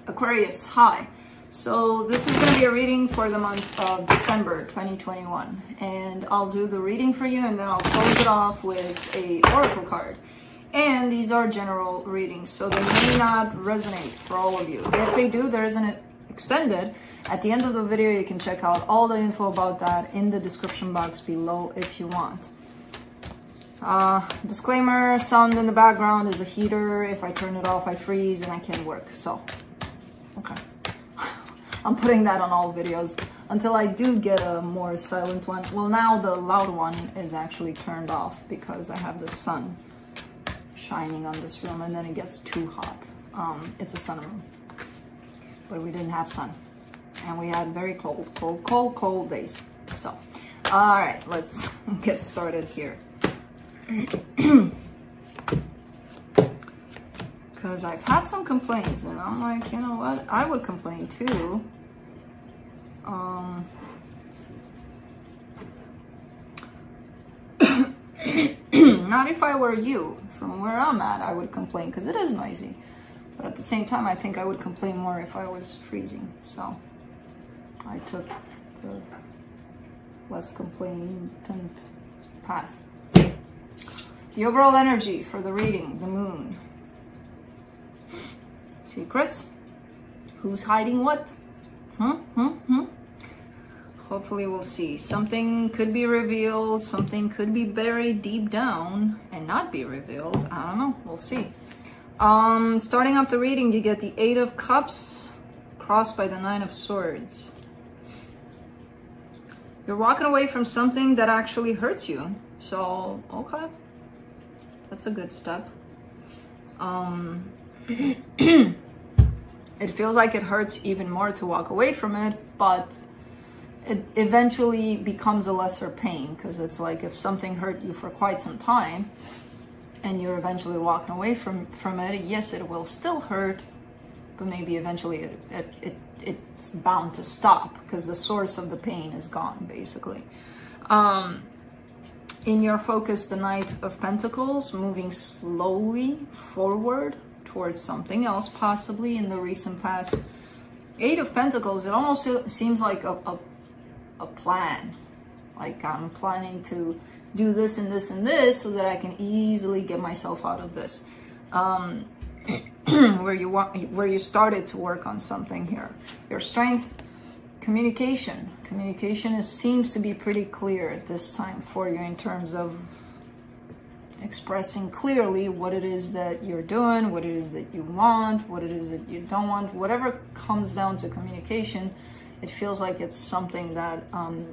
Aquarius, hi. So this is going to be a reading for the month of December 2021, and I'll do the reading for you and then I'll close it off with a oracle card. And these are general readings, so they may not resonate for all of you. If they do, there is an extended. At the end of the video, you can check out all the info about that in the description box below if you want. Disclaimer, sound in the background is a heater. If I turn it off, I freeze and I can't work. So, okay. I'm putting that on all videos until I do get a more silent one. Well, now the loud one is actually turned off because I have the sun shining on this room and then it gets too hot. It's a sunroom, but we didn't have sun and we had very cold days. So, all right, let's get started here. Because I've had some complaints and I'm like, you know what, I would complain too. Not if I were you. From where I'm at, I would complain because it is noisy, but at the same time I think I would complain more if I was freezing. So I took the less complainant path. The overall energy for the reading, the moon. Secrets? Who's hiding what? Hopefully we'll see. Something could be revealed, something could be buried deep down and not be revealed. I don't know, we'll see. Starting up the reading, you get the 8 of Cups crossed by the 9 of Swords. You're walking away from something that actually hurts you. So, okay. That's a good step. It feels like it hurts even more to walk away from it, but it eventually becomes a lesser pain, because it's like if something hurt you for quite some time and you're eventually walking away from it, yes, it will still hurt, but maybe eventually it's bound to stop because the source of the pain is gone, basically. In your focus, the Knight of Pentacles, moving slowly forward towards something else, possibly in the recent past. 8 of Pentacles, it almost seems like a plan. Like I'm planning to do this and this and this so that I can easily get myself out of this. Where you started to work on something here. Your strength, communication. Communication seems to be pretty clear at this time for you in terms of expressing clearly what it is that you're doing, what it is that you want, what it is that you don't want. Whatever comes down to communication, it feels like it's something that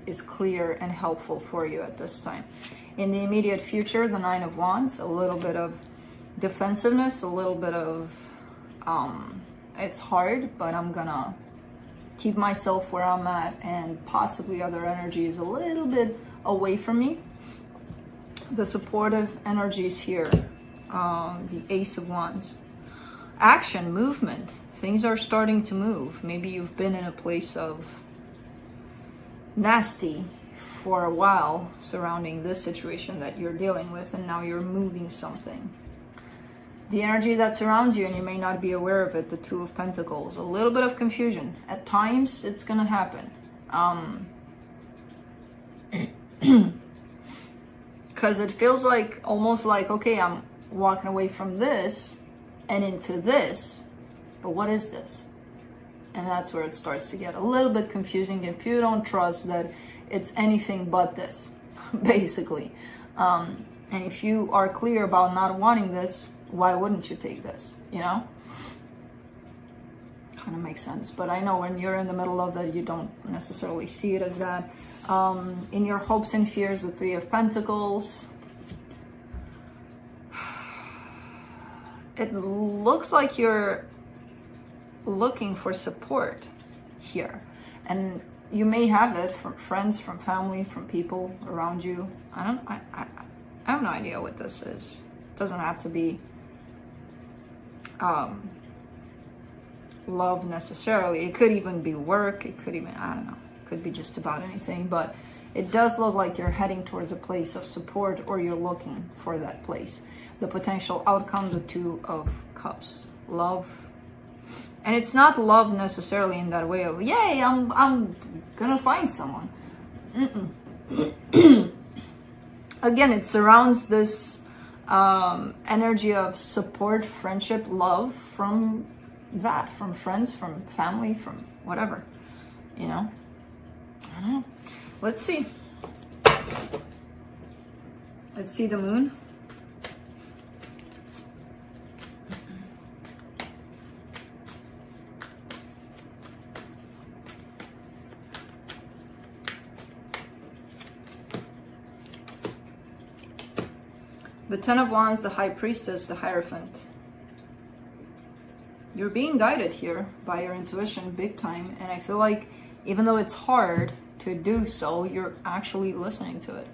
is clear and helpful for you at this time. In the immediate future, the 9 of Wands, a little bit of defensiveness, a little bit of, it's hard, but I'm gonna keep myself where I'm at, and possibly other energy is a little bit away from me. The supportive energies here, the Ace of Wands. Action, movement. Things are starting to move. Maybe you've been in a place of nasty for a while surrounding this situation that you're dealing with, and now you're moving something. The energy that surrounds you, and you may not be aware of it, the 2 of Pentacles. A little bit of confusion. At times, it's going to happen. Because it feels like, almost like, okay, I'm walking away from this and into this, but what is this? And that's where it starts to get a little bit confusing if you don't trust that it's anything but this, basically. And if you are clear about not wanting this, why wouldn't you take this, you know? Kind of makes sense, but I know when you're in the middle of it, you don't necessarily see it as that. In your hopes and fears, the 3 of Pentacles. It looks like you're looking for support here, and you may have it from friends, from family, from people around you. I have no idea what this is. It doesn't have to be love necessarily. It could even be work. It could even, I don't know, it could be just about anything, but it does look like you're heading towards a place of support, or you're looking for that place. The potential outcome, the 2 of Cups, love And it's not love necessarily in that way of, yay, I'm gonna find someone. Again, it surrounds this energy of support, friendship, love from that, from friends, from family, from whatever, you know? I don't know. Let's see. Let's see the moon. The Ten of Wands, the High Priestess, the Hierophant. You're being guided here by your intuition big time. And I feel like even though it's hard to do so, you're actually listening to it.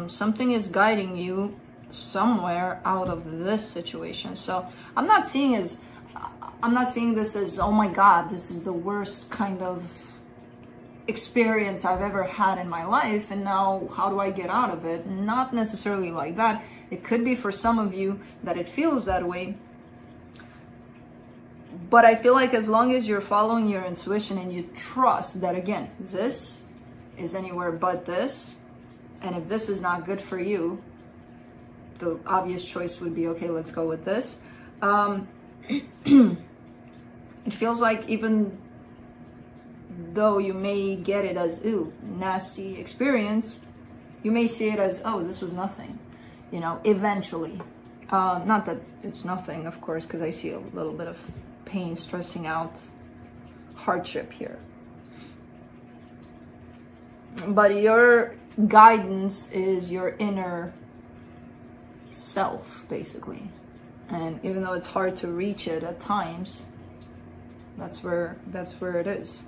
Something is guiding you somewhere out of this situation. So I'm not seeing this as, oh my God, this is the worst kind of experience I've ever had in my life, and now how do I get out of it? Not necessarily like that. It could be for some of you that it feels that way, but I feel like as long as you're following your intuition and you trust that, again, this is anywhere but this, and if this is not good for you, the obvious choice would be, okay, let's go with this. It feels like even though you may get it as, ooh, nasty experience, you may see it as, oh, this was nothing, you know, eventually. Not that it's nothing, of course, because I see a little bit of pain, stressing out, hardship here. But your guidance is your inner self, basically. And even though it's hard to reach it at times, that's where it is.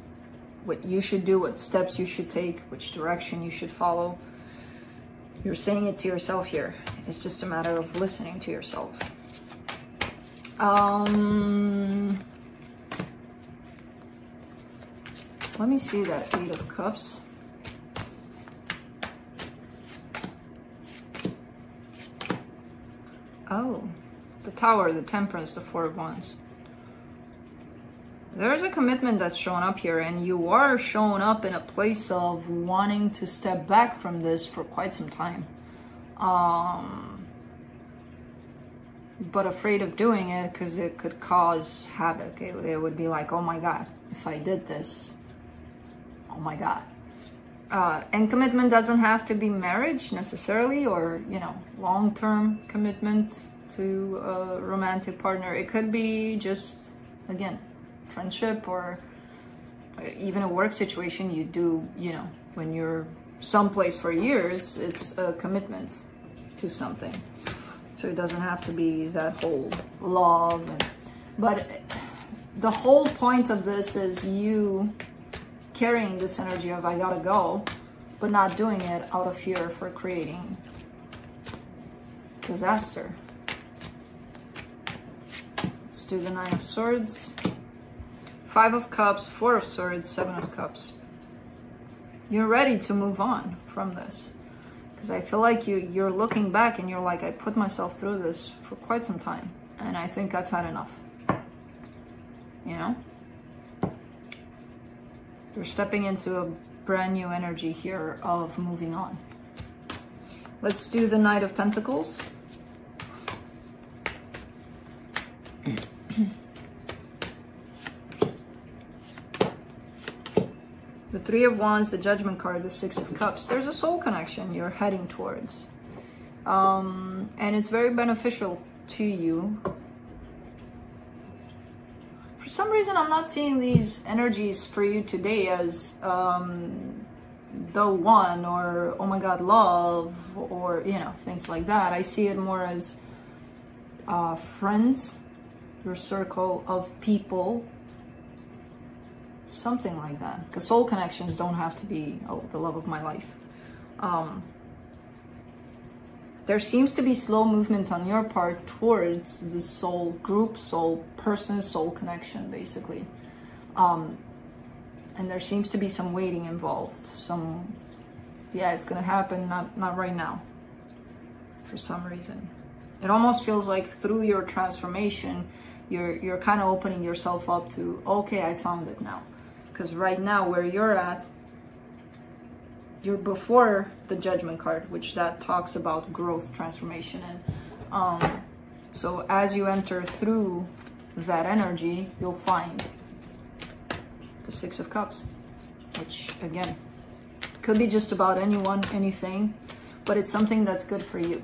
What you should do, what steps you should take, which direction you should follow. You're saying it to yourself here. It's just a matter of listening to yourself. Let me see that Eight of Cups. Oh, the Tower, the Temperance, the Four of Wands. There's a commitment that's showing up here, and you are showing up in a place of wanting to step back from this for quite some time. But afraid of doing it because it could cause havoc. It would be like, oh my God, if I did this, oh my God. And commitment doesn't have to be marriage necessarily, or, you know, long-term commitment to a romantic partner. It could be just, again, friendship, or even a work situation you do, you know, when you're someplace for years, it's a commitment to something. So it doesn't have to be that whole love. But the whole point of this is you carrying this energy of I gotta go, but not doing it out of fear for creating disaster. Let's do the Nine of Swords. Five of Cups, Four of Swords, Seven of Cups. You're ready to move on from this. Because I feel like you're looking back and you're like, I put myself through this for quite some time. And I think I've had enough. You know? You're stepping into a brand new energy here of moving on. Let's do the Knight of Pentacles. The Three of Wands, the Judgment card, the Six of Cups. There's a soul connection you're heading towards. And it's very beneficial to you. For some reason, I'm not seeing these energies for you today as the one, or oh my God, love, or, you know, things like that. I see it more as friends, your circle of people, something like that. Because soul connections don't have to be, oh, the love of my life. There seems to be slow movement on your part towards the soul group, soul person, soul connection, basically. And there seems to be some waiting involved. Some, yeah, it's gonna happen, not right now, for some reason. It almost feels like through your transformation, You're kind of opening yourself up to, okay, I found it now. Because right now where you're at, you're before the Judgment card, which that talks about growth, transformation. And so as you enter through that energy, you'll find the Six of Cups, which again, could be just about anyone, anything, but it's something that's good for you.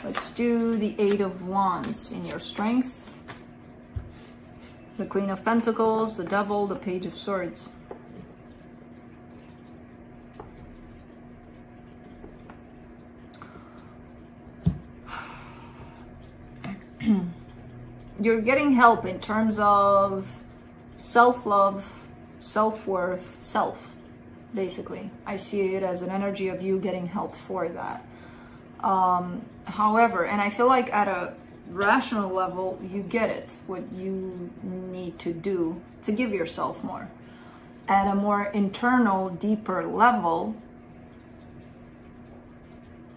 Let's do the Eight of Wands in your strength, the Queen of Pentacles, the Devil, the Page of Swords. You're getting help in terms of self-love, self-worth, self, basically. I see it as an energy of you getting help for that. However, and I feel like at a rational level, you get it, what you need to do to give yourself more. At a more internal, deeper level,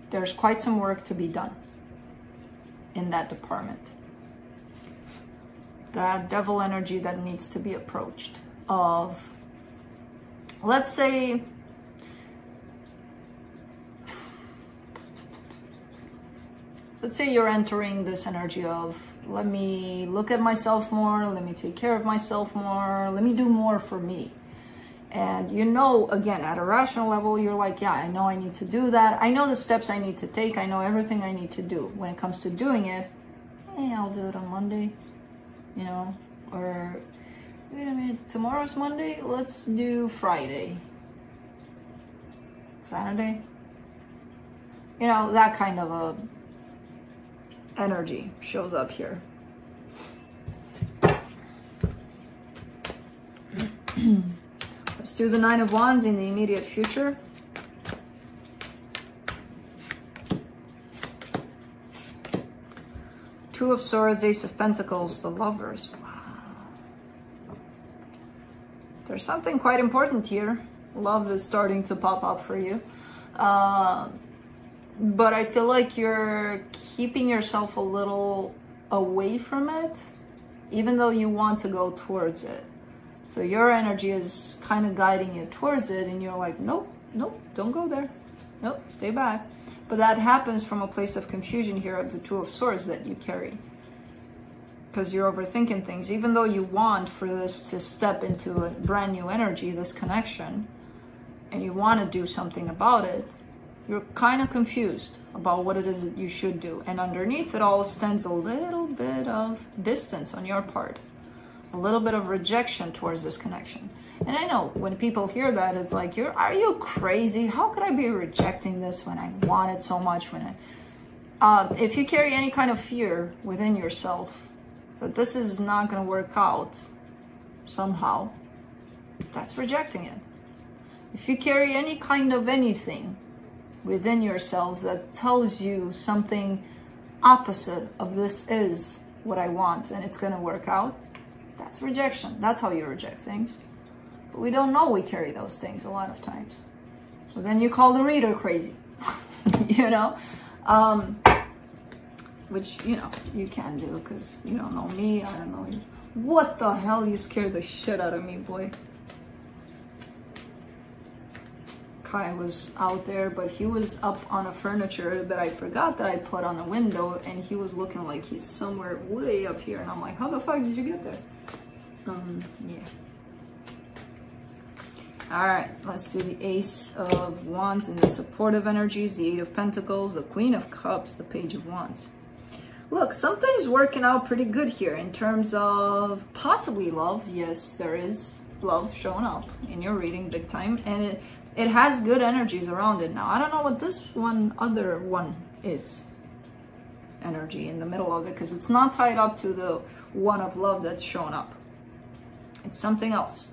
there's quite some work to be done in that department. That devil energy that needs to be approached of, let's say, you're entering this energy of, let me look at myself more, let me take care of myself more, let me do more for me. And you know, again, at a rational level, you're like, yeah, I know I need to do that. I know the steps I need to take. I know everything I need to do. When it comes to doing it, hey, I'll do it on Monday, you know, or wait a minute, tomorrow's Monday, let's do Friday, Saturday, you know, that kind of a energy shows up here. Let's do the Nine of Wands in the immediate future. Two of Swords, Ace of Pentacles, the Lovers. Wow. There's something quite important here. Love is starting to pop up for you. But I feel like you're keeping yourself a little away from it, even though you want to go towards it. So your energy is kind of guiding you towards it, and you're like, nope, nope, don't go there. Nope, stay back. But that happens from a place of confusion here of the Two of Swords that you carry. Because you're overthinking things. Even though you want for this to step into a brand new energy, this connection, and you want to do something about it, you're kind of confused about what it is that you should do. And underneath it all stands a little bit of distance on your part. A little bit of rejection towards this connection. And I know when people hear that, it's like, are you crazy? How could I be rejecting this when I want it so much? If you carry any kind of fear within yourself that this is not going to work out somehow, that's rejecting it. If you carry any kind of anything within yourself that tells you something opposite of this is what I want and it's going to work out, that's rejection. That's how you reject things. But we don't know we carry those things a lot of times. So then you call the reader crazy, you know? Which, you know, you can do because you don't know me, I don't know you. What the hell? You scared the shit out of me, boy. Kai was out there, but he was up on a furniture that I forgot that I put on a window, and he was looking like he's somewhere way up here, and I'm like, how the fuck did you get there? Yeah. All right, let's do the Ace of Wands in the supportive energies, the Eight of Pentacles, the Queen of Cups, the Page of Wands. Look, something's working out pretty good here in terms of possibly love. Yes, there is love showing up in your reading big time, and it has good energies around it. Now, I don't know what this other one is, energy in the middle of it, because it's not tied up to the one of love that's showing up. It's something else.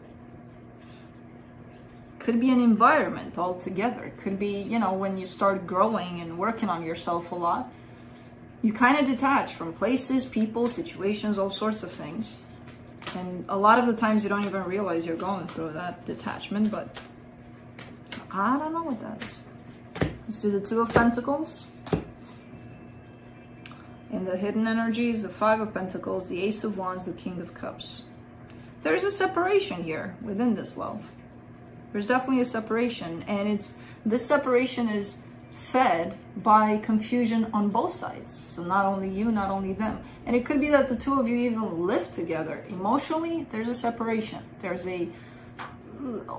Could be an environment altogether. Could be, you know, when you start growing and working on yourself a lot, you kind of detach from places, people, situations, all sorts of things. And a lot of the times you don't even realize you're going through that detachment, but I don't know what that is. Let's do the Two of Pentacles. In the hidden energies, the Five of Pentacles, the Ace of Wands, the King of Cups. There's a separation here within this love. There's definitely a separation, and this separation is fed by confusion on both sides. So not only you, not only them. And it could be that the two of you even live together. Emotionally, there's a separation. There's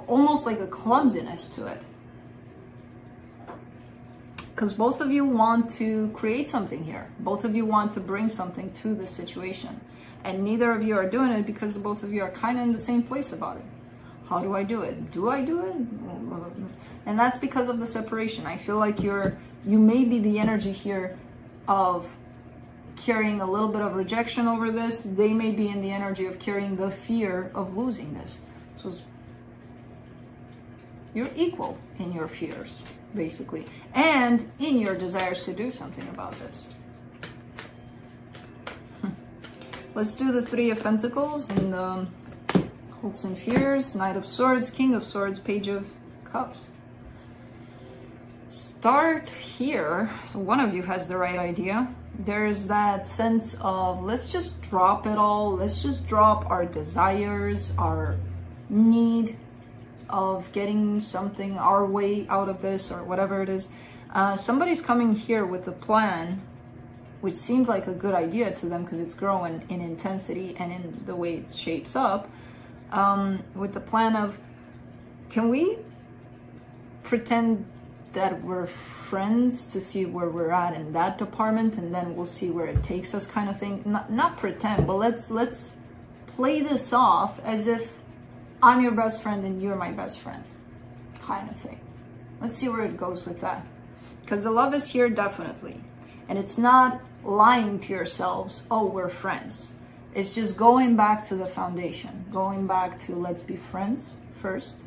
almost like a clumsiness to it. Because both of you want to create something here. Both of you want to bring something to the situation. And neither of you are doing it because both of you are kind of in the same place about it. How do I do it? Do I do it? And that's because of the separation. I feel like you may be the energy here of carrying a little bit of rejection over this. They may be in the energy of carrying the fear of losing this. So you're equal in your fears, basically, and in your desires to do something about this. Let's do the Three of Pentacles and the hopes and fears. Knight of Swords, King of Swords, Page of Cups. Start here. So one of you has the right idea. There's that sense of, let's just drop it all. Let's just drop our desires, our need of getting something our way out of this, or whatever it is. Somebody's coming here with a plan, which seems like a good idea to them because it's growing in intensity and in the way it shapes up, with the plan of, can we pretend that we're friends to see where we're at in that department, and then we'll see where it takes us, kind of thing. Not pretend, but let's play this off as if I'm your best friend and you're my best friend, kind of thing. Let's see where it goes with that. Because the love is here, definitely. And it's not lying to yourselves, oh, we're friends. It's just going back to the foundation. Going back to, let's be friends first.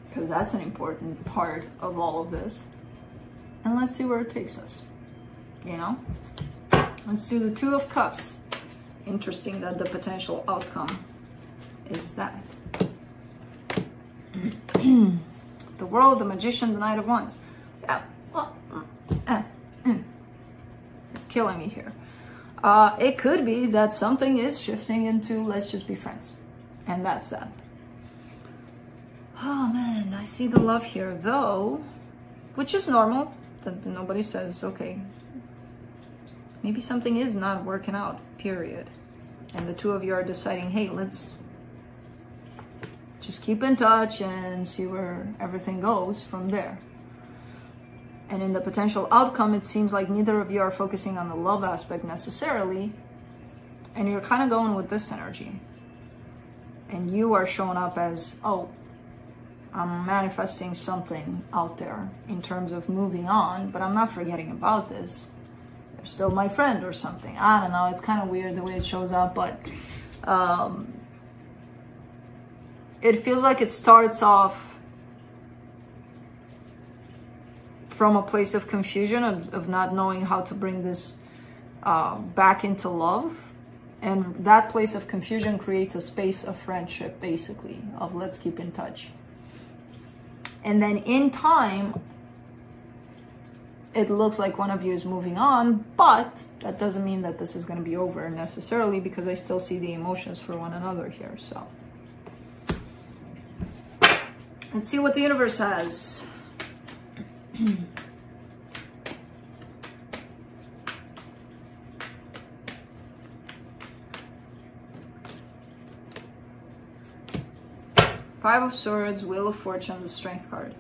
Because that's an important part of all of this. And let's see where it takes us. You know? Let's do the Two of Cups. Interesting that the potential outcome is that. The World, the Magician, the Knight of Wands. Yeah, well, you're killing me here. It could be that something is shifting into, let's just be friends. And that's that. Oh man, I see the love here though, which is normal. That nobody says, okay, maybe something is not working out, period. And the two of you are deciding, hey, let's just keep in touch and see where everything goes from there. And in the potential outcome, it seems like neither of you are focusing on the love aspect necessarily, and you're kind of going with this energy. And you are showing up as, oh, I'm manifesting something out there in terms of moving on, but I'm not forgetting about this. They're still my friend or something. I don't know. It's kind of weird the way it shows up, but it feels like it starts off from a place of confusion, of not knowing how to bring this back into love. And that place of confusion creates a space of friendship, basically, of let's keep in touch. And then in time, it looks like one of you is moving on, but that doesn't mean that this is going to be over necessarily, because I still see the emotions for one another here. So let's see what the universe has. Five of Swords, Wheel of Fortune, the Strength card.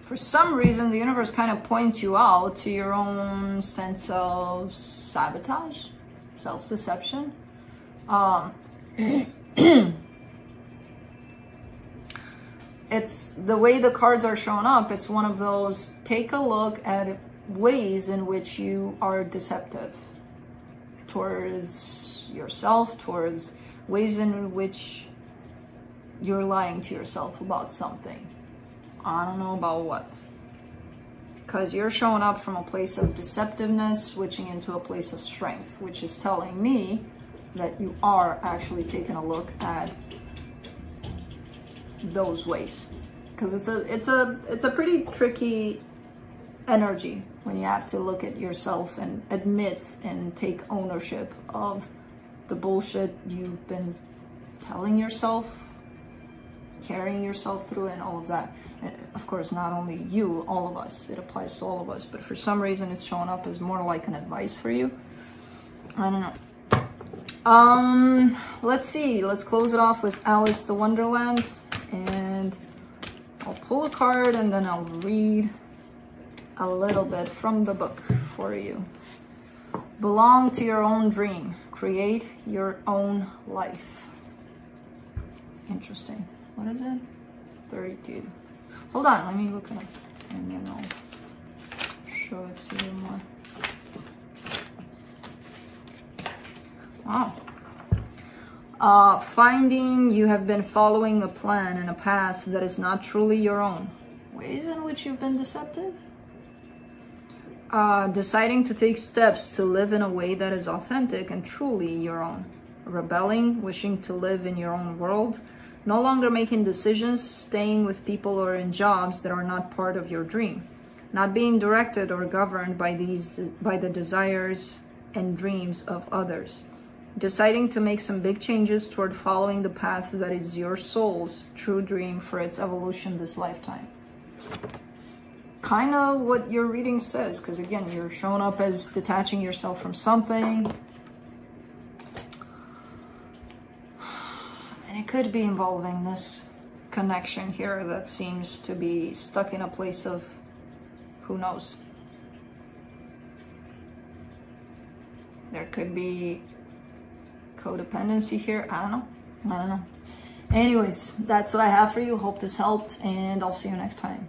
For some reason, the universe kind of points you out to your own sense of sabotage, self-deception. It's the way the cards are showing up. It's one of those, take a look at ways in which you are deceptive towards yourself, towards ways in which you're lying to yourself about something. I don't know about what. Because you're showing up from a place of deceptiveness, switching into a place of strength, which is telling me that you are actually taking a look at those ways. Because it's a pretty tricky energy when you have to look at yourself and admit and take ownership of the bullshit you've been telling yourself, carrying yourself through, and all of that. And of course, not only you, all of us. It applies to all of us. But for some reason, it's showing up as more like an advice for you. I don't know. Let's see. Let's close it off with Alice the Wonderland. And I'll pull a card and then I'll read a little bit from the book for you. Belong to your own dream. Create your own life. Interesting. What is it? 32. Hold on, let me look it up and then I'll show it to you more. Wow. Finding you have been following a plan and a path that is not truly your own. Ways in which you've been deceptive? Deciding to take steps to live in a way that is authentic and truly your own. Rebelling, wishing to live in your own world. No longer making decisions, staying with people or in jobs that are not part of your dream. Not being directed or governed by the desires and dreams of others. Deciding to make some big changes toward following the path that is your soul's true dream for its evolution this lifetime. Kind of what your reading says, because again, you're showing up as detaching yourself from something. And it could be involving this connection here that seems to be stuck in a place of who knows. There could be codependency here. I don't know. Anyways, that's what I have for you. Hope this helped, and I'll see you next time.